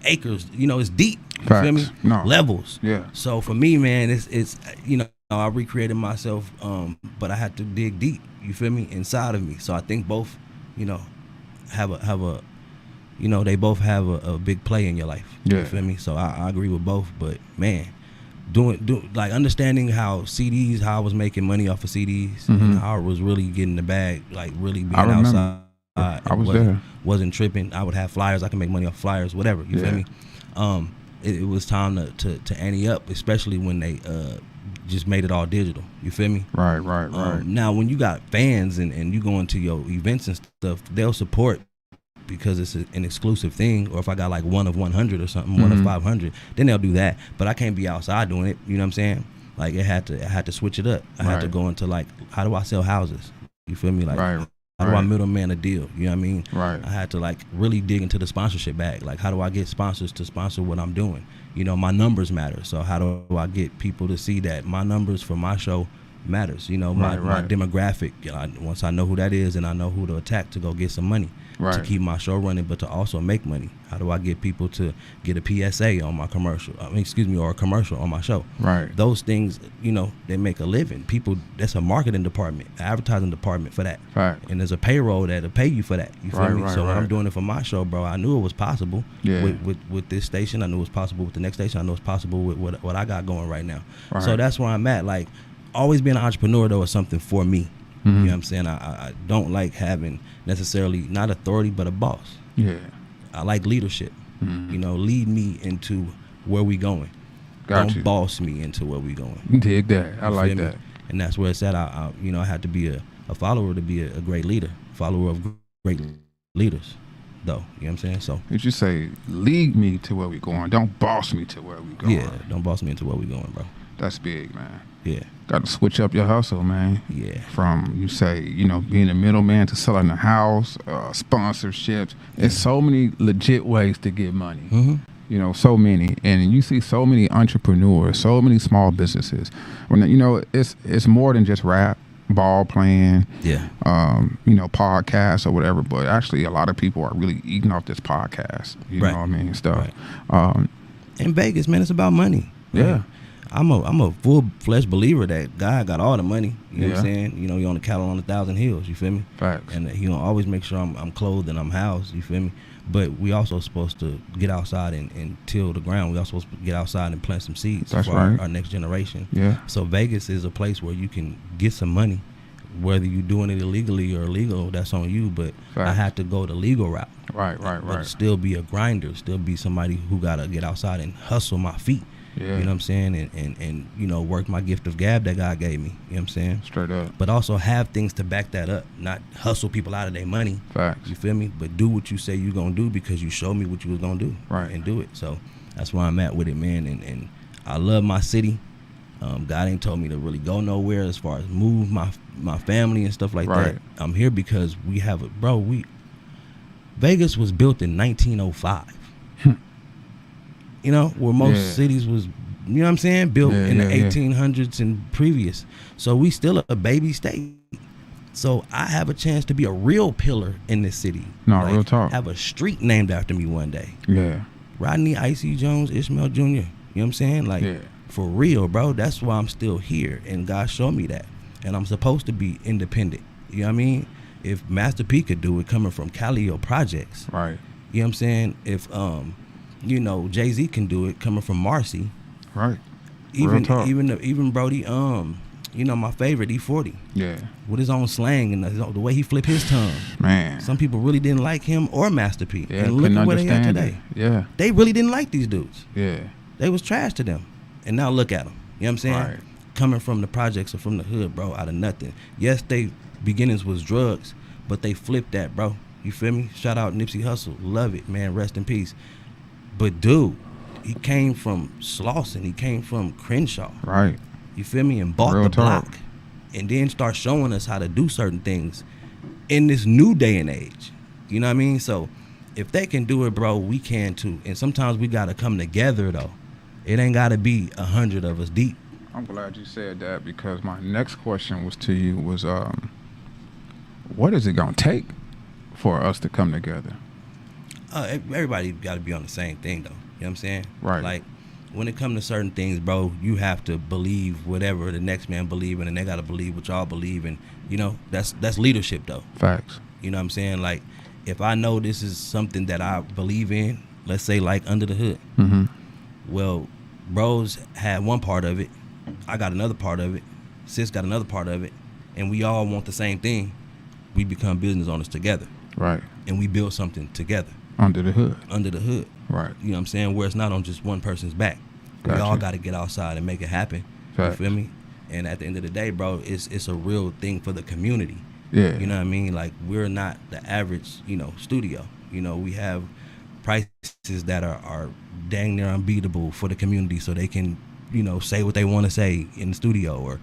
acres. You know, it's deep. You Facts. feel me? No. Levels. Yeah. So for me, man, it's you know, I recreated myself, but I had to dig deep. You feel me? Inside of me. So I think both, you know, have a you know, they both have a big play in your life. Yeah. You feel me? So I agree with both. But man, doing like understanding how CDs, how I was making money off of CDs, and how I was really getting the bag, like really being outside. I was there. Wasn't tripping. I would have flyers. I could make money off flyers, whatever. You feel me? It was time to ante up, especially when they just made it all digital. You feel me? Right. Now, when you got fans and you go into your events and stuff, they'll support because it's an exclusive thing. Or if I got like 1 of 100 or something, 1 of 500, then they'll do that. But I can't be outside doing it. You know what I'm saying? Like I had to switch it up. I had to go into like, how do I sell houses? You feel me? Like, how do I middleman a deal? You know what I mean? Right. I had to like really dig into the sponsorship bag. Like, how do I get sponsors to sponsor what I'm doing? You know, my numbers matter. So how do I get people to see that my numbers for my show matters? You know, my demographic. You know, once I know who that is, and I know who to attack to go get some money to keep my show running, but to also make money. How do I get people to get a PSA on my commercial? Or a commercial on my show? Right. Those things, you know, they make a living. People, that's a marketing department, advertising department for that. Right. And there's a payroll that'll pay you for that. You feel me? So when I'm doing it for my show, bro, I knew it was possible with this station. I knew it was possible with the next station. I know it's possible with what I got going right now. So that's where I'm at. Like, always being an entrepreneur, though, is something for me. You know what I'm saying? I don't like having necessarily not authority, but a boss. Yeah. I like leadership. You know, lead me into where we going. Don't boss me into where we going. Dig that. I like that. And that's where it's at. I had to be a follower to be a great leader. Follower of great leaders, though. You know what I'm saying? So did you say lead me to where we going? Don't boss me to where we going. Yeah, don't boss me into where we going, bro. That's big, man. Yeah. Got to switch up your hustle, man. Yeah. From, you say, you know, being a middleman to selling a house, sponsorships. There's so many legit ways to get money. You know, so many. And you see so many entrepreneurs, so many small businesses. When, you know, it's more than just rap, ball playing, you know, podcasts or whatever. But actually, a lot of people are really eating off this podcast. You know what I mean? Stuff. In Vegas, man, it's about money. Yeah. I'm a full-fledged believer that God got all the money. You know what I'm saying? You know, you're on the cattle on 1,000 hills. You feel me? Facts. And he gonna always make sure I'm clothed and I'm housed. You feel me? But we also supposed to get outside and till the ground. We also supposed to get outside and plant some seeds for our next generation. Yeah. So Vegas is a place where you can get some money, whether you're doing it illegally or illegal. That's on you. But I had to go the legal route. But still be a grinder. Still be somebody who gotta get outside and hustle my feet. Yeah. You know what I'm saying? And you know, work my gift of gab that God gave me. You know what I'm saying? Straight up. But also have things to back that up. Not hustle people out of their money. Facts. You feel me? But do what you say you're going to do because you showed me what you was going to do. Right. And do it. So that's where I'm at with it, man. And I love my city. God ain't told me to really go nowhere as far as move my family and stuff like that. I'm here because we have Vegas was built in 1905. You know, where most cities was, you know what I'm saying, built in the 1800s and previous. So we still a baby state. So I have a chance to be a real pillar in this city. No, like, real talk. Have a street named after me one day. Yeah. Rodney Icy Jones, Ishmael Jr. You know what I'm saying? Like, for real, bro. That's why I'm still here. And God showed me that. And I'm supposed to be independent. You know what I mean? If Master P could do it coming from Calio Projects. Right. You know what I'm saying? If, you know, Jay-Z can do it coming from Marcy. Right. Even Brody, You know, my favorite, E40. Yeah. With his own slang and the way he flipped his tongue. Man. Some people really didn't like him or Master P. Yeah, and look at where they are today. Yeah. They really didn't like these dudes. Yeah. They was trash to them. And now look at them. You know what I'm saying? Right. Coming from the projects or from the hood, bro, out of nothing. Yes, they beginnings was drugs, but they flipped that, bro. You feel me? Shout out Nipsey Hussle. Love it, man. Rest in peace. But dude, he came from Slauson. He came from Crenshaw. Right. You feel me? And bought Real the talk. block. And then start showing us how to do certain things in this new day and age. You know what I mean? So if they can do it, bro, we can too. And sometimes we got to come together, though. It ain't got to be 100 of us deep. I'm glad you said that, because my next question was to you was, what is it going to take for us to come together? Everybody got to be on the same thing, though. You know what I'm saying? Right. Like, when it comes to certain things, bro, you have to believe whatever the next man believe in, and they got to believe what y'all believe in. You know, that's leadership, though. Facts. You know what I'm saying? Like, if I know this is something that I believe in, let's say like Under the Hood. Mm-hmm. Well, bros had one part of it. I got another part of it. Sis got another part of it. And we all want the same thing. We become business owners together. Right. And we build something together. Under the hood. Under the hood. Right. You know what I'm saying? Where it's not on just one person's back. Gotcha. We all got to get outside and make it happen. Facts. You feel me? And at the end of the day, bro, it's a real thing for the community. Yeah. You know what I mean? Like, we're not the average, studio. We have prices that are dang near unbeatable for the community, so they can, say what they want to say in the studio, or,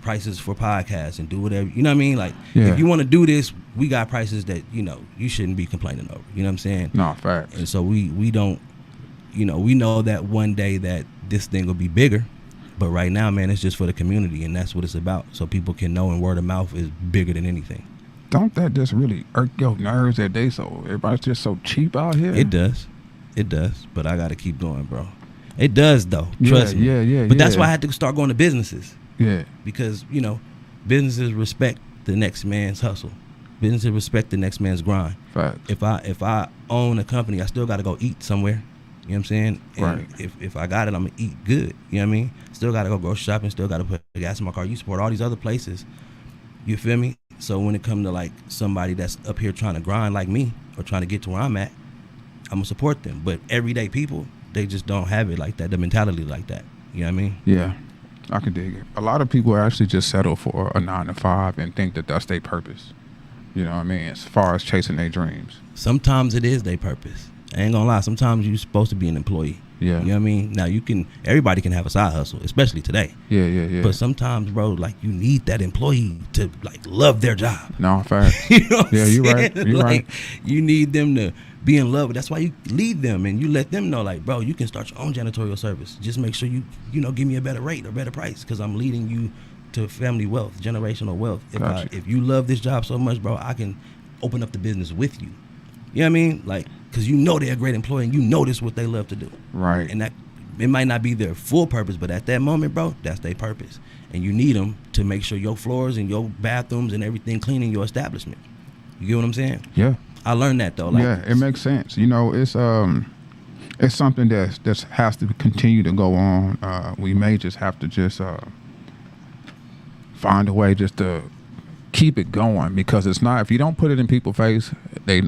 prices for podcasts and do whatever. You know what I mean? Like, if you want to do this, we got prices that, you shouldn't be complaining over. You know what I'm saying? No, facts. And so we don't, we know that one day that this thing will be bigger. But right now, man, it's just for the community, and that's what it's about. So people can know, and word of mouth is bigger than anything. Don't that just really irk your nerves that everybody's just so cheap out here? It does. But I got to keep going, bro. It does, though. Trust me. Yeah. But that's why I had to start going to businesses. Yeah. Because, businesses respect the next man's hustle. Businesses respect the next man's grind. Facts. If I own a company, I still got to go eat somewhere. You know what I'm saying? And right. If I got it, I'm going to eat good. You know what I mean? Still got to go grocery shopping. Still got to put gas in my car. You support all these other places. You feel me? So when it comes to like somebody that's up here trying to grind like me, or trying to get to where I'm at, I'm going to support them. But everyday people, they just don't have it like that, the mentality like that. You know what I mean? Yeah, I can dig it. A lot of people actually just settle for a 9-to-5 and think that that's their purpose. You know what I mean? As far as chasing their dreams. Sometimes it is their purpose. I ain't gonna lie. Sometimes you're supposed to be an employee. Yeah. You know what I mean? Now everybody can have a side hustle, especially today. Yeah. But sometimes, bro, like, you need that employee to like love their job. No, fact. You know what yeah, I'm you're saying? right. You're like, right. You need them to be in love. That's why you lead them and you let them know, like, bro, you can start your own janitorial service. Just make sure you give me a better rate or better price, because I'm leading you to family wealth, generational wealth. If you love this job so much, bro, I can open up the business with you. You know what I mean? Like, because they're a great employee and this is what they love to do. Right. And that it might not be their full purpose, but at that moment, bro, that's their purpose. And you need them to make sure your floors and your bathrooms and everything clean in your establishment. You get what I'm saying? Yeah. I learned that, though. Like, yeah, it makes sense. It's something that has to continue to go on. We may just have to just find a way just to keep it going, because it's not, if you don't put it in people's face, they're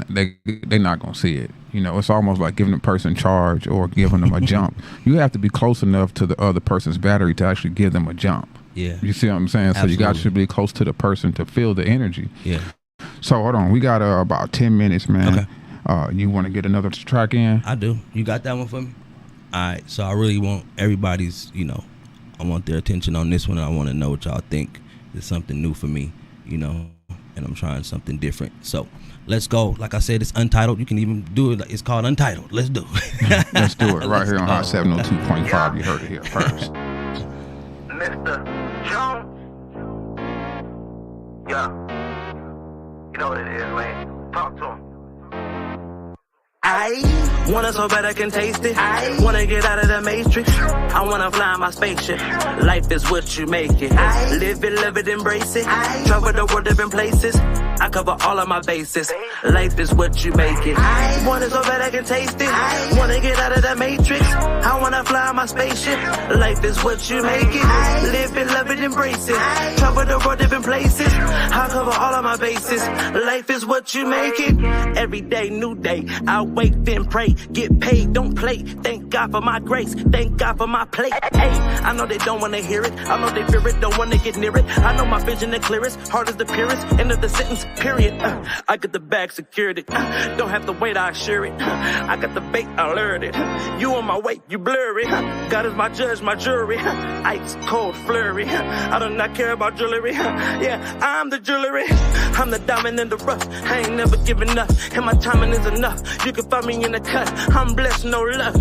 not gonna see it. It's almost like giving a person charge or giving them a jump. You have to be close enough to the other person's battery to actually give them a jump. Yeah. You see what I'm saying? Absolutely. So you got to be close to the person to feel the energy. Yeah. So hold on, we got about 10 minutes, man. Okay. You want to get another track in? I do. You got that one for me? All right. So I really want everybody's, I want their attention on this one. I want to know what y'all think. It's something new for me, and I'm trying something different. So let's go. Like I said, it's untitled. You can even do it. It's called Untitled. Let's do it. Let's do it right here on Hot 702.5. You heard it here first. Mr. Jones. Yeah. You know what it is, man. Talk to him. I wanna so bad I can taste it. I wanna get out of the matrix. I wanna fly in my spaceship. Life is what you make it. Live it, love it, embrace it. Travel the world, different places. I cover all of my bases. Life is what you make it. I wanna so bad I can taste it. Wanna get out of the matrix. I wanna fly fly my spaceship. Life is what you make it. Live it, love it, embrace it. Travel the world, different places. I cover all of my bases. Life is what you make it. Every day, new day. I wake, then pray. Get paid, don't play. Thank God for my grace. Thank God for my plate. Hey, I know they don't wanna hear it. I know they fear it, don't wanna get near it. I know my vision the clearest. Heart is the purest. End of the sentence, period. I got the bag secured it. Don't have to wait, I assure it. I got the bait, I lured it. You on my way, you blur it. God is my judge, my jury. Ice cold flurry. I do not care about jewelry. Yeah, I'm the jewelry. I'm the diamond in the rough. I ain't never giving up. And my timing is enough. You can find me in the cut. I'm blessed, no luck.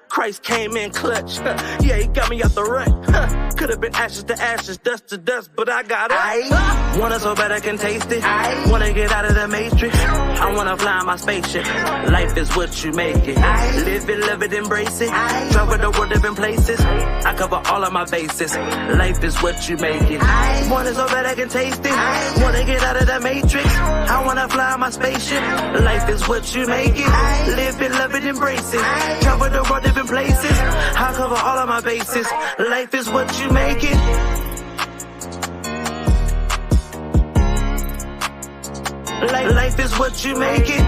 Christ came in clutch. Yeah, he got me out the rut. Could have been ashes to ashes, dust to dust, but I got it. Want it so bad I can taste it. Wanna get out of the matrix. I wanna fly in my spaceship. Life is what you make it. Live it, love it, embrace it. Travel the world, different places. I cover all of my bases. Life is what you make it. Want it so bad I can taste it. Wanna get out of the matrix. I wanna fly in my spaceship. Life is what you make it. Live it, love it, embrace it. Travel the world, different places. I cover all of my bases. Life is what you make it. Life is what you make it.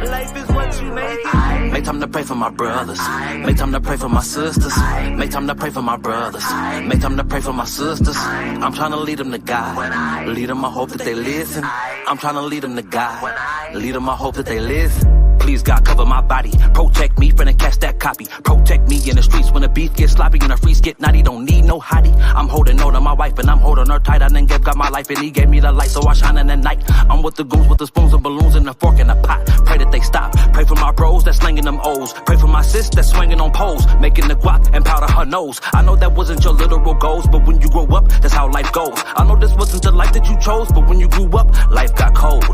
Life is what you make it. Make time to pray for my brothers. Make time to pray for my sisters. Make time to pray for my brothers. Make time to pray for my sisters. I'm trying to lead them to God. Lead them, I hope that they listen. I'm trying to lead them to God. Lead them, I hope that they listen. Please, God, cover my body. Protect me from the catch that copy. Protect me in the streets when the beef gets sloppy and the freaks get naughty. Don't need no hottie. I'm holding on to my wife and I'm holding her tight. I done gave God my life and he gave me the light, so I shine in the night. I'm with the goons with the spoons and balloons and the fork and the pot. Pray that they stop. Pray for my bros that's slinging them O's. Pray for my sis that's swinging on poles, making the guap and powder her nose. I know that wasn't your literal goals, but when you grow up, that's how life goes. I know this wasn't the life that you chose, but when you grew up, life got cold.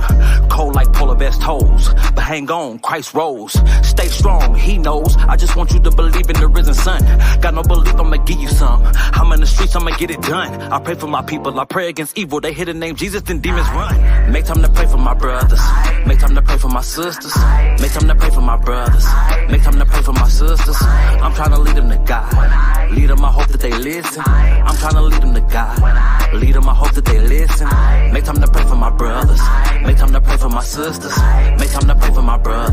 Cold like polar bear's toes. But hang on, Christ rose. Stay strong, he knows. I just want you to believe in the risen sun. Got no belief, I'ma give you some. I'm in the streets, I'ma get it done. I pray for my people, I pray against evil. They hear the name Jesus, then demons run. Make time to pray for my brothers. Make time to pray for my sisters. Make time to pray for my brothers. Make time to pray for my sisters. I'm trying to lead them to God. Lead them, I hope that they listen. I'm trying to lead them to God. Lead them, I hope that they listen. Make time to pray for my brothers. Make time to pray for my sisters. Make time to pray for my brothers.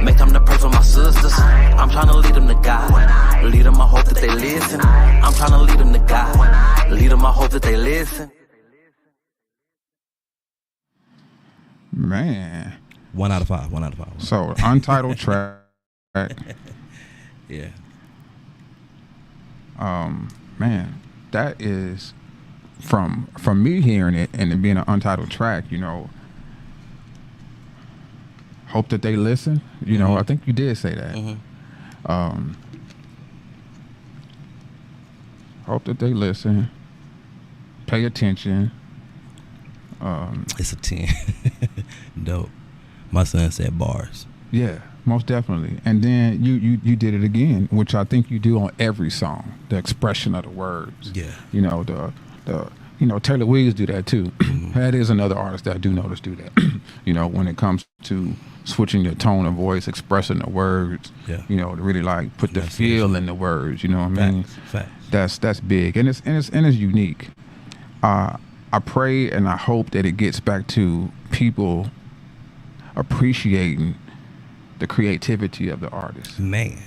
Make time to pray for my sisters. I'm trying to lead them to God. Lead them, I hope that they listen. I'm trying to lead them to God. Lead them, I hope that they listen. Man. 1 out of 5. 1 out of 5. So, untitled track. Yeah. Man, that is from me hearing it and it being an untitled track, you know, hope that they listen. You know, I think you did say that. Hope that they listen, pay attention. It's a 10. Dope. My son said bars. Yeah, most definitely. And then you did it again, which I think you do on every song. The expression of the words. Yeah. You know, the you know, Taylor Williams do that too. That is another artist that I do notice do that. You know, when it comes to switching your tone of voice, expressing the words. Yeah. You know, to really like put the feel in the words. You know what I mean? Facts. That's big, and it's unique. I pray and I hope that it gets back to people appreciating the creativity of the artist. Man.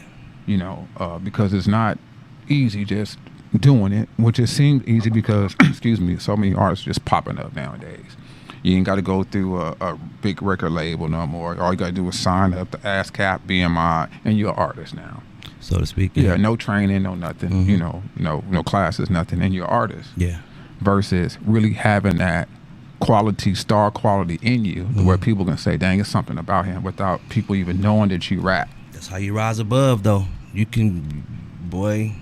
You know, because it's not easy just doing it, which it seems easy because, excuse me, so many artists just popping up nowadays. You ain't got to go through a big record label no more. All you got to do is sign up to ASCAP, BMI, and you're an artist now. So to speak. Yeah, no training, no nothing. You know, no classes, nothing, and you're an artist. Yeah. Versus really having that quality, star quality in you, where people can say, dang, it's something about him, without people even knowing that you rap. That's how you rise above, though. You can, boy,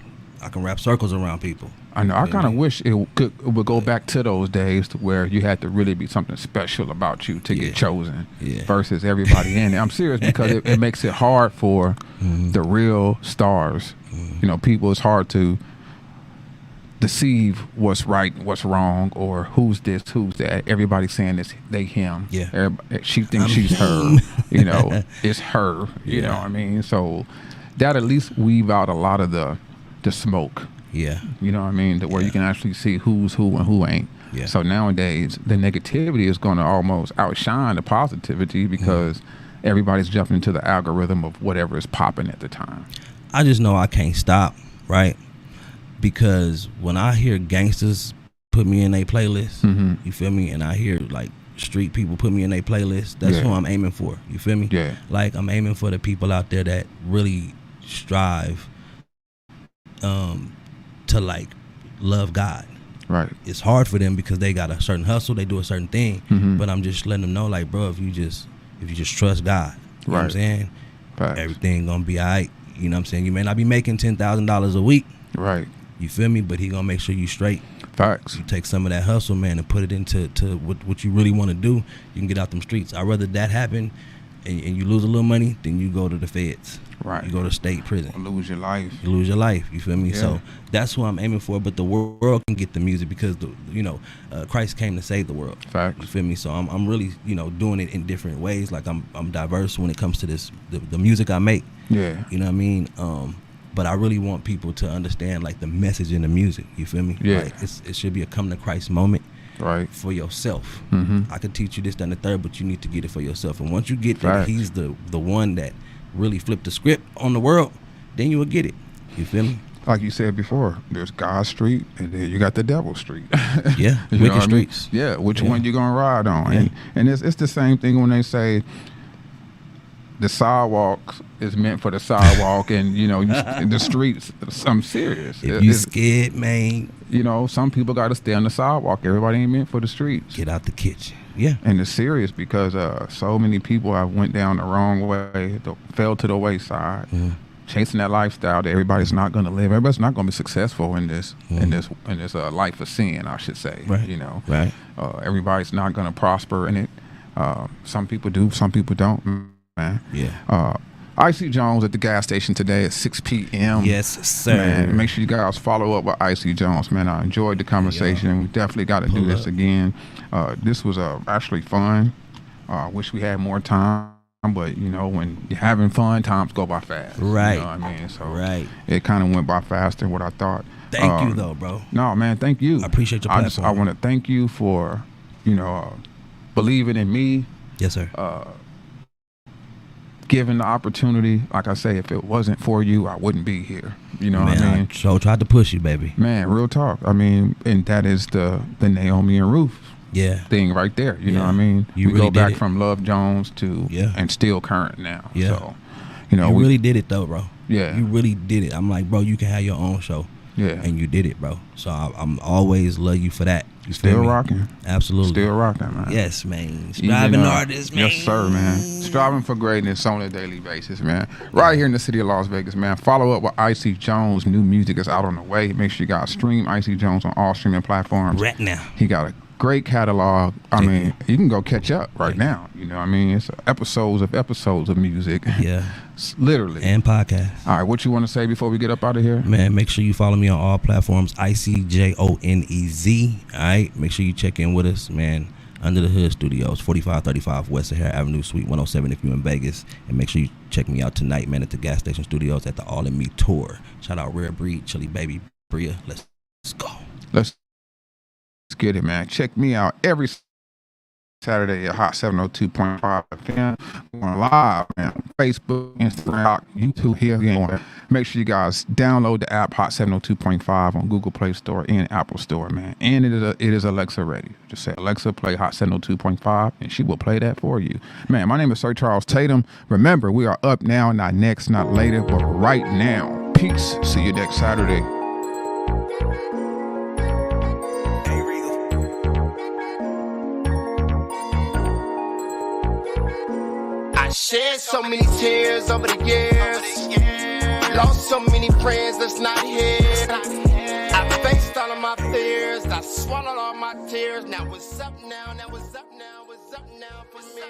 I can wrap circles around people. I know. I kind of wish it would go back to those days to where you had to really be something special about you to get chosen versus everybody in it. I'm serious, because it makes it hard for the real stars. You know, people, it's hard to deceive what's right, what's wrong, or who's this, who's that. Everybody's saying it's they, him. Yeah. She thinks she's her. You know, it's her. You know what I mean? So that at least weave out a lot of the smoke. Yeah. You know what I mean? Where you can actually see who's who and who ain't. Yeah. So nowadays, the negativity is going to almost outshine the positivity because everybody's jumping into the algorithm of whatever is popping at the time. I just know I can't stop, right? Because when I hear gangsters put me in their playlist, you feel me? And I hear like street people put me in their playlist, that's who I'm aiming for. You feel me? Yeah. Like I'm aiming for the people out there that really strive to like love God. Right. It's hard for them because they got a certain hustle, they do a certain thing. But I'm just letting them know, like, bro, if you just trust God, you know what I'm saying? Facts. Everything gonna be all right. You know what I'm saying? You may not be making $10,000 a week. Right. You feel me? But he gonna make sure you straight. Facts. You take some of that hustle, man, and put it into what you really want to do. You can get out them streets. I'd rather that happen and you lose a little money than you go to the feds. Right. You go to state prison. Or lose your life. You lose your life. You feel me? Yeah. So that's who I'm aiming for. But the world can get the music because Christ came to save the world. Facts. You feel me? So I'm really doing it in different ways. Like I'm diverse when it comes to this the music I make. Yeah. You know what I mean? But I really want people to understand like the message in the music. You feel me? Yeah. Like it should be a come to Christ moment. Right. For yourself. I could teach you this, that, and the third, but you need to get it for yourself. And once you get that he's the one that really flipped the script on the world, then you will get it. You feel me? Like you said before, there's God's street and then you got the devil's street. Yeah. Wicked streets. Yeah. Which one you gonna ride on? Yeah. And it's the same thing when they say the sidewalk is meant for the sidewalk and the streets. I'm serious. If you scared, man. Some people got to stay on the sidewalk. Everybody ain't meant for the streets. Get out the kitchen. Yeah. And it's serious because so many people have went down the wrong way, fell to the wayside, chasing that lifestyle that everybody's not going to live. Everybody's not going to be successful in this life of sin, I should say. Right. Right. Everybody's not going to prosper in it. Some people do, some people don't. Man. Yeah. Icy Jones at the gas station today at 6 p.m. Yes, sir. Man, make sure you guys follow up with Icy Jones, man. I enjoyed the conversation. We definitely got to do this again. This was actually fun. Wish we had more time, but when you're having fun, times go by fast. Right. You know what I mean? So it kind of went by faster than what I thought. Thank you though, bro. No, man, thank you. I appreciate your platform. I want to thank you for, believing in me. Yes, sir. Given the opportunity, like I say, if it wasn't for you, I wouldn't be here. You know what I mean? So tried to push you, baby. Man, real talk. I mean, and that is the Naomi and Ruth thing right there. You know what I mean? You we really go back did it. from Love Jones to and still current now. Yeah. So, you really did it though, bro. Yeah. You really did it. I'm like, bro, you can have your own show. Yeah. And you did it, bro. So I'm always love you for that. You still rocking. Absolutely. Still rocking, man. Yes, man. Striving artist, man. Yes, sir, man. Striving for greatness on a daily basis, man. Right here in the city of Las Vegas, man. Follow up with Icy Jones. New music is out on the way. Make sure you guys stream Icy Jones on all streaming platforms. Right now. He got a great catalog. I mean, you can go catch up right now. You know what I mean? It's episodes of music. Yeah. Literally. And podcasts. All right, what you want to say before we get up out of here? Man, make sure you follow me on all platforms, ICJONEZ. All right? Make sure you check in with us, man. Under the Hood Studios, 4535 West Sahara Avenue, Suite 107 if you're in Vegas. And make sure you check me out tonight, man, at the Gas Station Studios at the All In Me Tour. Shout out Rare Breed, Chili Baby, Bria. Let's go. Let's get it, man. Check me out every Saturday at Hot 702.5 FM. Going live, man. Facebook, Instagram, YouTube here. Make sure you guys download the app Hot 702.5 on Google Play Store and Apple Store, man. And it is Alexa ready. Just say, Alexa, play Hot 702.5, and she will play that for you. Man, my name is Sir Charles Tatum. Remember, we are up now, not next, not later, but right now. Peace. See you next Saturday. I shed so many tears over the years. Lost so many friends that's not here. I faced all of my fears. I swallowed all my tears. Now what's up now? Now what's up now? What's up now for me?